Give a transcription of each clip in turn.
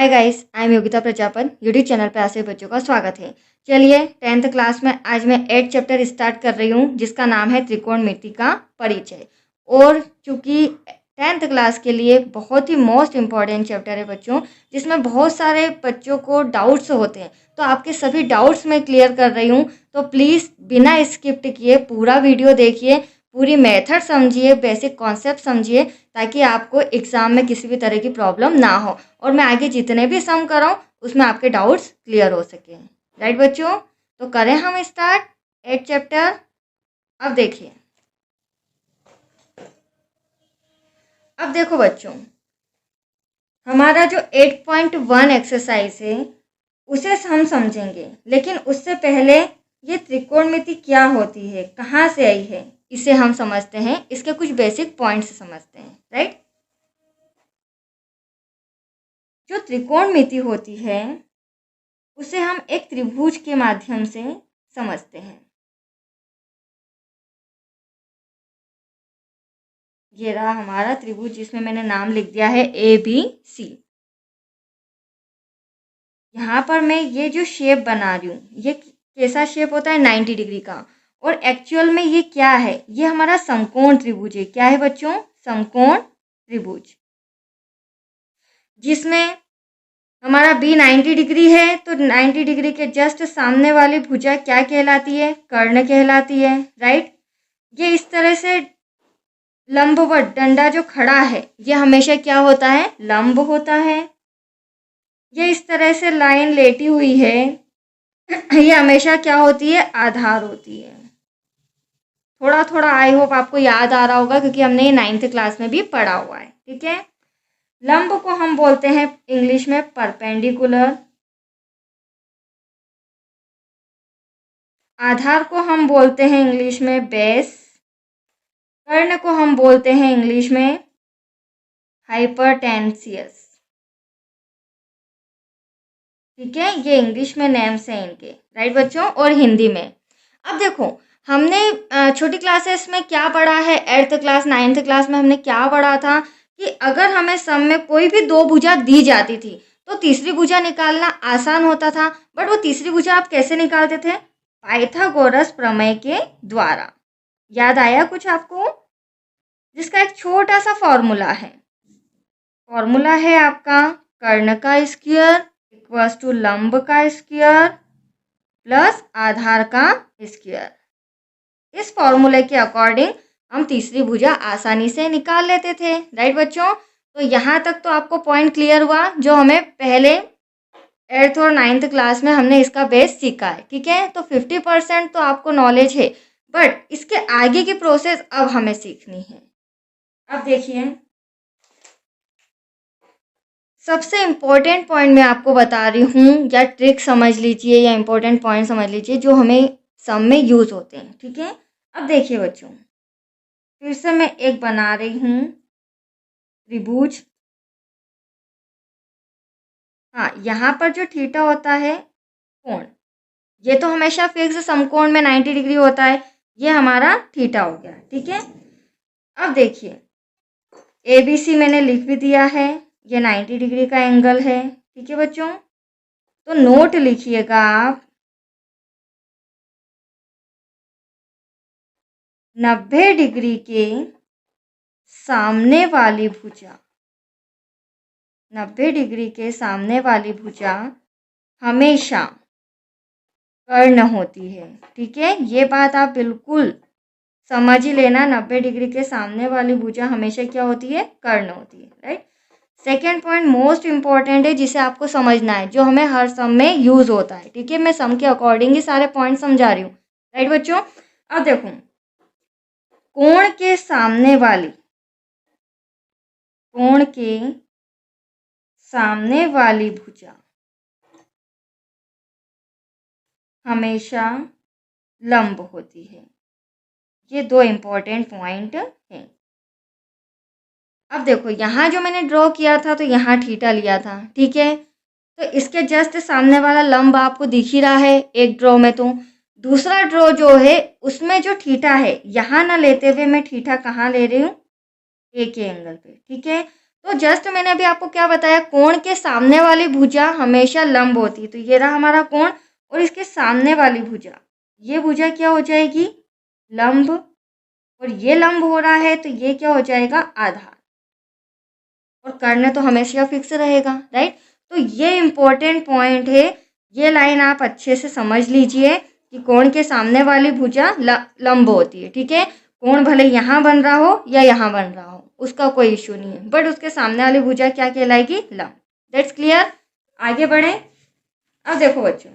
Hi guys, I am Yogita Prajapat. YouTube channel पे ऐसे बच्चों का स्वागत है। चलिए 10th क्लास में आज मैं 8th चैप्टर स्टार्ट कर रही हूँ जिसका नाम है त्रिकोणमिति का परिचय। और चूँकि 10th क्लास के लिए बहुत ही मोस्ट इम्पॉर्टेंट चैप्टर है बच्चों, जिसमें बहुत सारे बच्चों को डाउट्स होते हैं, तो आपके सभी डाउट्स मैं क्लियर कर रही हूँ। तो प्लीज़ बिना स्किप्ट किए पूरा वीडियो देखिए, पूरी मेथड समझिए, बेसिक कॉन्सेप्ट समझिए, ताकि आपको एग्ज़ाम में किसी भी तरह की प्रॉब्लम ना हो और मैं आगे जितने भी सम कराऊँ उसमें आपके डाउट्स क्लियर हो सके। राइट बच्चों, तो करें हम स्टार्ट 8 चैप्टर। अब देखिए, अब देखो बच्चों, हमारा जो 8.1 एक्सरसाइज है उसे हम समझेंगे, लेकिन उससे पहले ये त्रिकोणमिति क्या होती है, कहाँ से आई है, इसे हम समझते हैं। इसके कुछ बेसिक पॉइंट्स समझते हैं। राइट, जो त्रिकोणमिति होती है उसे हम एक त्रिभुज के माध्यम से समझते हैं। ये रहा हमारा त्रिभुज, जिसमें मैंने नाम लिख दिया है ABC। यहाँ पर मैं ये जो शेप बना रही हूँ, ये कैसा शेप होता है, 90 डिग्री का। और एक्चुअल में ये क्या है, ये हमारा समकोण त्रिभुज है। क्या है बच्चों, समकोण त्रिभुज, जिसमें हमारा B 90 डिग्री है, तो 90 डिग्री के जस्ट सामने वाली भुजा क्या कहलाती है, कर्ण कहलाती है। राइट, ये इस तरह से लंबवत डंडा जो खड़ा है ये हमेशा क्या होता है, लंब होता है। ये इस तरह से लाइन लेटी हुई है ये हमेशा क्या होती है, आधार होती है। थोड़ा थोड़ा आई होप आपको याद आ रहा होगा, क्योंकि हमने ये 9th क्लास में भी पढ़ा हुआ है। ठीक है, लंब को हम बोलते हैं इंग्लिश में परपेंडिकुलर, आधार को हम बोलते हैं इंग्लिश में बेस, कर्ण को हम बोलते हैं इंग्लिश में हाइपरटेंसियस। ठीक है, ये इंग्लिश में नेम्स हैं इनके। राइट बच्चों, और हिंदी में। अब देखो, हमने छोटी क्लासेस में क्या पढ़ा है, 8th क्लास 9th क्लास में हमने क्या पढ़ा था कि अगर हमें सम में कोई भी दो भुजा दी जाती थी तो तीसरी भुजा निकालना आसान होता था। बट वो तीसरी भुजा आप कैसे निकालते थे, पाइथागोरस प्रमेय के द्वारा। याद आया कुछ आपको, जिसका एक छोटा सा फॉर्मूला है। फॉर्मूला है आपका कर्ण का स्क्वायर इक्वल्स टू लंब का स्क्वायर प्लस आधार का स्क्वायर। इस फॉर्मूले के अकॉर्डिंग हम तीसरी भुजा आसानी से निकाल लेते थे। राइट बच्चों, तो यहाँ तक तो आपको पॉइंट क्लियर हुआ, जो हमें पहले 8th और 9th क्लास में हमने इसका बेस सीखा है। ठीक है, तो 50% तो आपको नॉलेज है, बट इसके आगे की प्रोसेस अब हमें सीखनी है। अब देखिए, सबसे इम्पोर्टेंट पॉइंट मैं आपको बता रही हूँ, या ट्रिक समझ लीजिए या इम्पोर्टेंट पॉइंट समझ लीजिए, जो हमें सम में यूज़ होते हैं। ठीक है, अब देखिए बच्चों, फिर से मैं एक बना रही हूँ त्रिभुज। हाँ, यहाँ पर जो थीटा होता है कोण, ये तो हमेशा फिक्स समकोण में 90 डिग्री होता है, ये हमारा थीटा हो गया। ठीक है, अब देखिए ABC मैंने लिख भी दिया है, ये 90 डिग्री का एंगल है। ठीक है बच्चों, तो नोट लिखिएगा आप, 90 डिग्री के सामने वाली भुजा, 90 डिग्री के सामने वाली भुजा हमेशा कर्ण होती है। ठीक है, ये बात आप बिल्कुल समझ ही लेना, 90 डिग्री के सामने वाली भुजा हमेशा क्या होती है, कर्ण होती है। Right, second point most important है, जिसे आपको समझना है, जो हमें हर सम में यूज होता है। ठीक है, मैं सम के अकॉर्डिंग ही सारे पॉइंट समझा रही हूँ। राइट बच्चों, अब देखो, कोण के सामने वाली, कोण के सामने वाली भुजा हमेशा लंब होती है। ये दो इंपॉर्टेंट पॉइंट हैं। अब देखो, यहाँ जो मैंने ड्रॉ किया था तो यहाँ थीटा लिया था। ठीक है, तो इसके जस्ट सामने वाला लंब आपको दिख ही रहा है एक ड्रॉ में। तो दूसरा ड्रॉ जो है उसमें जो थीटा है, यहाँ ना लेते हुए मैं थीटा कहाँ ले रही हूँ, ए के एंगल पे। ठीक है, तो जस्ट मैंने अभी आपको क्या बताया, कोण के सामने वाली भुजा हमेशा लंब होती है। तो ये रहा हमारा कोण और इसके सामने वाली भुजा, ये भुजा क्या हो जाएगी, लंब, और ये लंब हो रहा है तो ये क्या हो जाएगा, आधार। और कर्ण तो हमेशा फिक्स रहेगा, राइट। तो ये इंपॉर्टेंट पॉइंट है, ये लाइन आप अच्छे से समझ लीजिए कि कोण के सामने वाली भुजा लंब होती है, ठीक है। कोण भले यहाँ बन रहा हो या यहाँ बन रहा हो, उसका कोई इशू नहीं है, बट उसके सामने वाली भुजा क्या कहलाएगी, लंब। That's clear. आगे बढ़े। अब देखो बच्चों,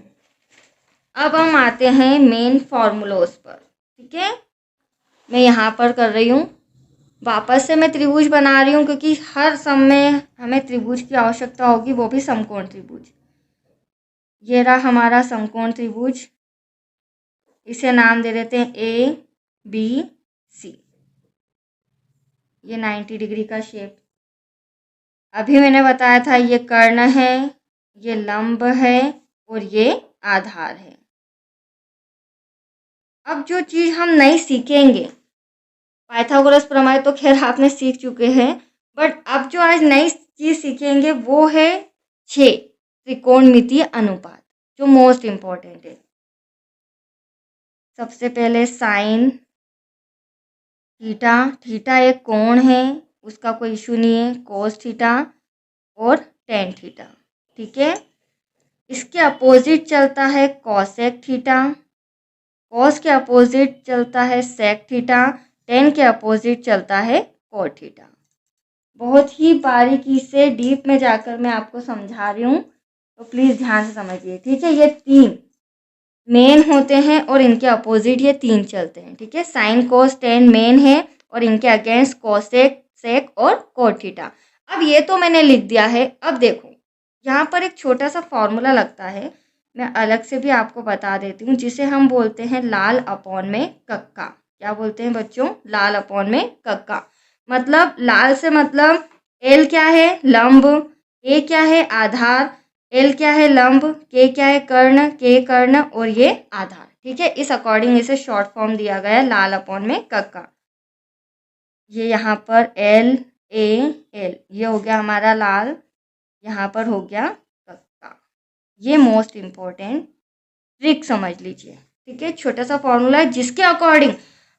अब हम आते हैं मेन फॉर्मूलोज पर, ठीक है। मैं यहाँ पर कर रही हूँ, वापस से मैं त्रिभुज बना रही हूँ क्योंकि हर समय हमें त्रिभुज की आवश्यकता होगी, वो भी समकोण त्रिभुज। ये रहा हमारा समकोण त्रिभुज, इसे नाम दे देते हैं ए बी सी। ये 90 डिग्री का शेप, अभी मैंने बताया था ये कर्ण है, ये लंब है और ये आधार है। अब जो चीज हम नहीं सीखेंगे, पाइथागोरस प्रमेय तो खैर आपने सीख चुके हैं, बट अब जो आज नई चीज सीखेंगे वो है 6 त्रिकोणमितीय अनुपात, जो मोस्ट इम्पोर्टेंट है। सबसे पहले साइन थीटा, थीटा एक कोण है, उसका कोई इशू नहीं है, कोस थीटा और टेन थीटा, ठीक है। इसके अपोजिट चलता है कॉसेक थीटा, कॉस के अपोजिट चलता है सेक थीटा, टेन के अपोजिट चलता है कोट थीटा। बहुत ही बारीकी से डीप में जाकर मैं आपको समझा रही हूँ, तो प्लीज़ ध्यान से समझिए, ठीक है। ये 3 मेन होते हैं और इनके अपोजिट ये 3 चलते हैं, ठीक है। साइन कोस टेन मेन है और इनके अगेंस्ट कोसेक सेक और कोट थीटा। अब ये तो मैंने लिख दिया है। अब देखो यहाँ पर एक छोटा सा फॉर्मूला लगता है, मैं अलग से भी आपको बता देती हूँ, जिसे हम बोलते हैं लाल अपॉन में कक्का। क्या बोलते हैं बच्चों, लाल अपॉन में कक्का। मतलब लाल से मतलब एल क्या है, लंब, ए क्या है, आधार, एल क्या है, लंब, के क्या है, कर्ण, के कर्ण और ये आधार, ठीक है। इस अकॉर्डिंग इसे शॉर्ट फॉर्म दिया गया है लाल अपॉन में कक्का। ये यहाँ पर एल ए एल, ये हो गया हमारा लाल, यहाँ पर हो गया कक्का। ये मोस्ट इम्पोर्टेंट ट्रिक समझ लीजिए, ठीक है। छोटा सा फॉर्मूला है जिसके अकॉर्डिंग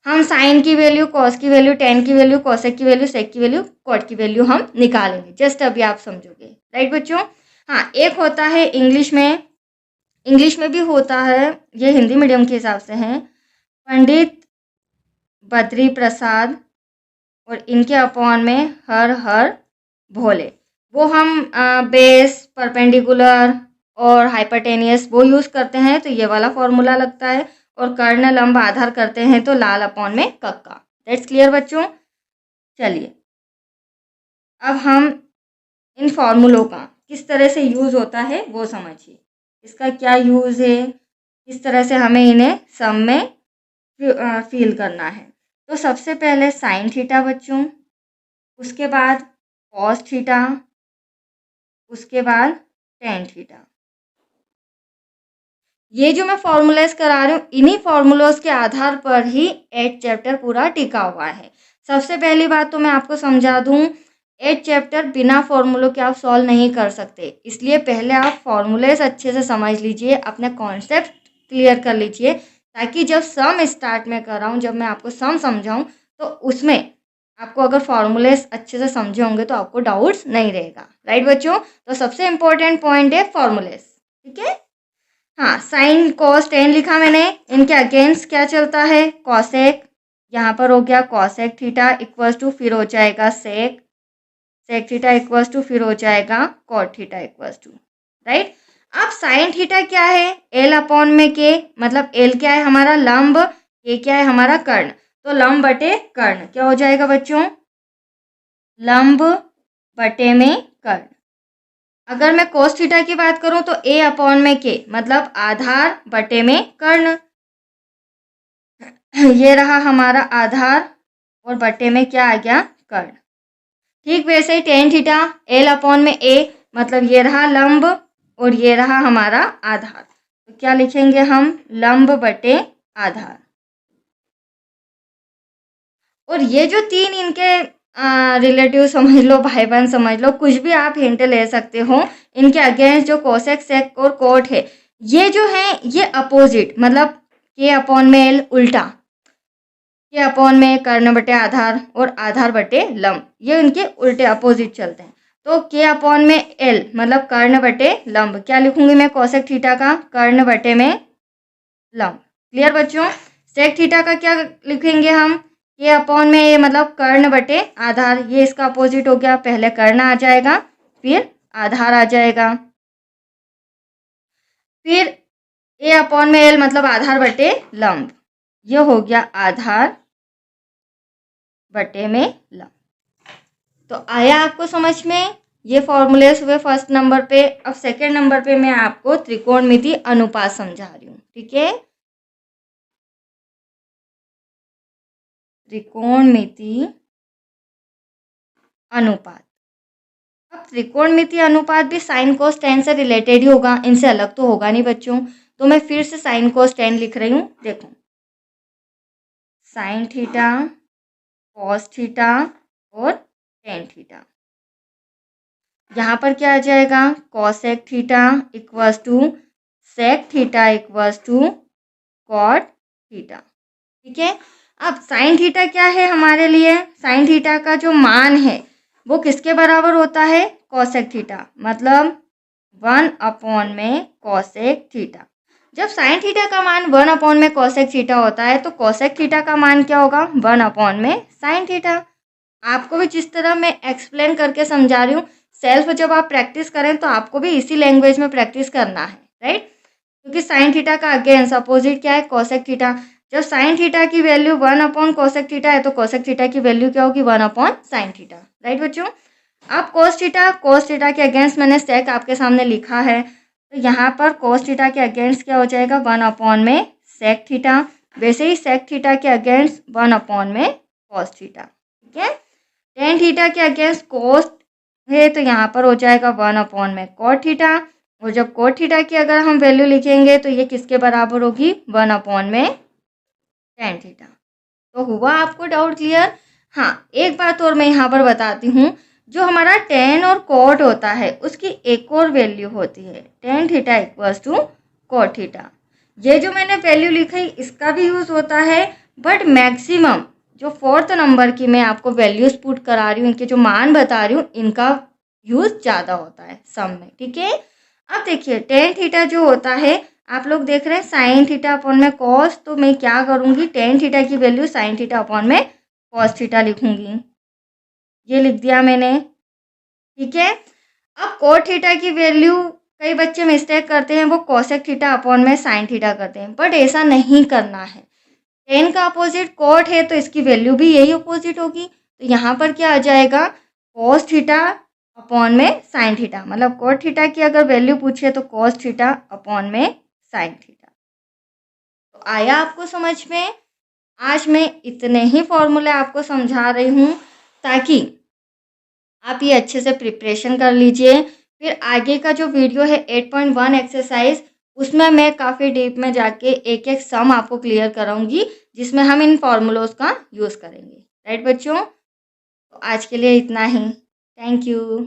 हम साइन की वैल्यू, कॉस की वैल्यू, टेन की वैल्यू, कोसेक की वैल्यू, सेक की वैल्यू, कॉट की वैल्यू हम निकालेंगे। जस्ट अभी आप समझोगे, राइट बच्चों। हाँ, एक होता है इंग्लिश में भी होता है, ये हिंदी मीडियम के हिसाब से है, पंडित बद्री प्रसाद और इनके अपॉन में हर हर भोले। वो हम बेस, परपेंडिकुलर और हाइपरटेनियस वो यूज़ करते हैं, तो ये वाला फॉर्मूला लगता है। और कर्ण लंब आधार करते हैं तो लाल अपॉन में कक्का। दैट्स क्लियर बच्चों। चलिए अब हम इन फॉर्मूलों का किस तरह से यूज़ होता है वो समझिए, इसका क्या यूज़ है, किस तरह से हमें इन्हें सम में फील करना है। तो सबसे पहले साइन थीटा बच्चों, उसके बाद कॉस थीटा, उसके बाद टेन थीटा। ये जो मैं फॉर्मूलाइज करा रही हूँ, इन्हीं फॉर्मूलोज के आधार पर ही 8 चैप्टर पूरा टिका हुआ है। सबसे पहली बात तो मैं आपको समझा दूँ, 8 चैप्टर बिना फॉर्मूलों के आप सॉल्व नहीं कर सकते, इसलिए पहले आप फॉर्मूलेज अच्छे से समझ लीजिए, अपने कॉन्सेप्ट क्लियर कर लीजिए, ताकि जब सम स्टार्ट में कर रहा हूँ, जब मैं आपको सम समझाऊँ, तो उसमें आपको अगर फॉर्मूलेज अच्छे से समझे होंगे तो आपको डाउट्स नहीं रहेगा, राइट बच्चों। तो सबसे इम्पोर्टेंट पॉइंट है फॉर्मूलेज, ठीक है। हाँ, साइन कॉस टेन लिखा मैंने, इनके अगेंस्ट क्या चलता है, कॉसेक, यहाँ पर हो गया कॉसेक थीटा इक्वल्स टू फिर हो जाएगा sec, sec theta equals to फिर हो जाएगा cot theta equals to, right. अब साइन थीटा क्या है, एल अपॉन में के, मतलब एल क्या है हमारा लंब, के क्या है हमारा कर्ण, तो लंब बटे कर्ण क्या हो जाएगा बच्चों, लंब बटे में कर्ण। अगर मैं कोस थीटा की बात करूं तो ए अपॉन में के, मतलब आधार बटे में कर्ण, ये रहा हमारा आधार और बटे में क्या आ गया, कर्ण। ठीक वैसे ही टेन थीटा एल अपॉन में ए, मतलब ये रहा लंब और ये रहा हमारा आधार, तो क्या लिखेंगे हम, लंब बटे आधार। और ये जो 3 इनके रिलेटिव समझ लो, भाई बहन समझ लो, कुछ भी आप हिंट ले सकते हो। इनके अगेंस्ट जो कोसेक सेक और कोट है, ये जो है ये अपोजिट, मतलब के अपॉन में एल उल्टा, के अपॉन में कर्ण बटे आधार और आधार बटे लंब, ये उनके उल्टे अपोजिट चलते हैं। तो के अपॉन में एल मतलब कर्ण बटे लंब, क्या लिखूंगी मैं कोसेक थीटा का, कर्ण बटे में लंब। क्लियर बच्चों? सेक थीटा का क्या लिखेंगे हम, के अपॉन में ए मतलब कर्ण बटे आधार, ये इसका अपोजिट हो गया, पहले कर्ण आ जाएगा फिर आधार आ जाएगा, फिर ए अपॉन में एल मतलब आधार बटे लंब, ये हो गया आधार बटे में लंब। तो आया आपको समझ में? ये फॉर्मूलेस हुए फर्स्ट नंबर पे। अब सेकंड नंबर पे मैं आपको त्रिकोणमिति अनुपात समझा रही हूँ, ठीक है? त्रिकोणमिति अनुपात। अब त्रिकोणमिति अनुपात भी साइन कोस टेन से रिलेटेड ही होगा, इनसे अलग तो होगा नहीं बच्चों। तो मैं फिर से साइन कोस टेन लिख रही हूँ, देखो साइन थीटा, कॉस थीटा और टेन थीटा। यहाँ पर क्या आ जाएगा, cosec theta equals to sec theta equals to cot theta, ठीक है? अब साइन थीटा क्या है हमारे लिए, साइन थीटा का जो मान है वो किसके बराबर होता है, कॉसेक थीटा, मतलब 1 अपॉन में कॉसेक थीटा। जब साइन थीटा का मान 1 अपॉन में कॉसेक थीटा होता है तो कॉसेक थीटा का मान क्या होगा, 1 अपॉन में साइन थीटा। आपको भी जिस तरह मैं एक्सप्लेन करके समझा रही हूँ, सेल्फ जब आप प्रैक्टिस करें तो आपको भी इसी लैंग्वेज में प्रैक्टिस करना है, राइट? क्योंकि साइन थीटा का अगेंस्ट अपोजिट क्या है, कॉसेक थीटा। जब साइन थीटा की वैल्यू 1 अपॉन कॉसेक थीटा है तो कॉसेक थीटा की वैल्यू क्या होगी, 1 अपॉन साइन थीटा, राइट बच्चों? अब कोस थीटा के अगेंस्ट मैंने सेक आपके सामने लिखा है, तो यहाँ पर कोस थीटा के अगेंस्ट क्या हो जाएगा, 1 अपॉन में सेक थीटा। वैसे ही सेक थीटा के अगेंस्ट 1 अपॉन में कॉस थीटा, ठीक है? टेन थीटा के अगेंस्ट कोस है तो यहाँ पर हो जाएगा 1 अपॉन में कॉट थीटा, और जब कोट थीटा की अगर हम वैल्यू लिखेंगे तो ये किसके बराबर होगी, 1 अपॉन में टेन थीटा। तो हुआ आपको डाउट क्लियर? हाँ, एक बात और मैं यहाँ पर बताती हूँ, जो हमारा टेन और कोट होता है उसकी एक और वैल्यू होती है, tan theta equals to cot theta. ये जो मैंने वैल्यू लिखी इसका भी यूज़ होता है, बट मैक्सिमम जो फोर्थ नंबर की मैं आपको वैल्यूज पुट करा रही हूँ, इनके जो मान बता रही हूँ, इनका यूज़ ज़्यादा होता है सम में, ठीक है? अब देखिए टेन थीटा जो होता है, आप लोग देख रहे हैं साइन थीटा अपॉन में कॉस, तो मैं क्या करूँगी, टेन थीटा की वैल्यू साइन थीटा अपॉन में कॉस थीटा लिखूँगी, ये लिख दिया मैंने, ठीक है? अब कोट थीटा की वैल्यू कई बच्चे मिस्टेक करते हैं, वो कोसेक थीटा अपॉन में साइन थीटा करते हैं, बट ऐसा नहीं करना है। टेन का अपोजिट कोट है तो इसकी वैल्यू भी यही अपोजिट होगी, तो यहाँ पर क्या आ जाएगा, कोस थीटा अपॉन में साइन थीटा, मतलब कोट थीटा की अगर वैल्यू पूछे तो कोस थीटा अपॉन में साइन थीटा। तो आया आपको समझ में? आज मैं इतने ही फॉर्मूले आपको समझा रही हूँ ताकि आप ये अच्छे से प्रिपरेशन कर लीजिए। फिर आगे का जो वीडियो है 8.1 एक्सरसाइज, उसमें मैं काफ़ी डीप में जाके एक एक सम आपको क्लियर कराऊंगी, जिसमें हम इन फॉर्मूलोज का यूज़ करेंगे, राइट बच्चों? तो आज के लिए इतना ही, थैंक यू।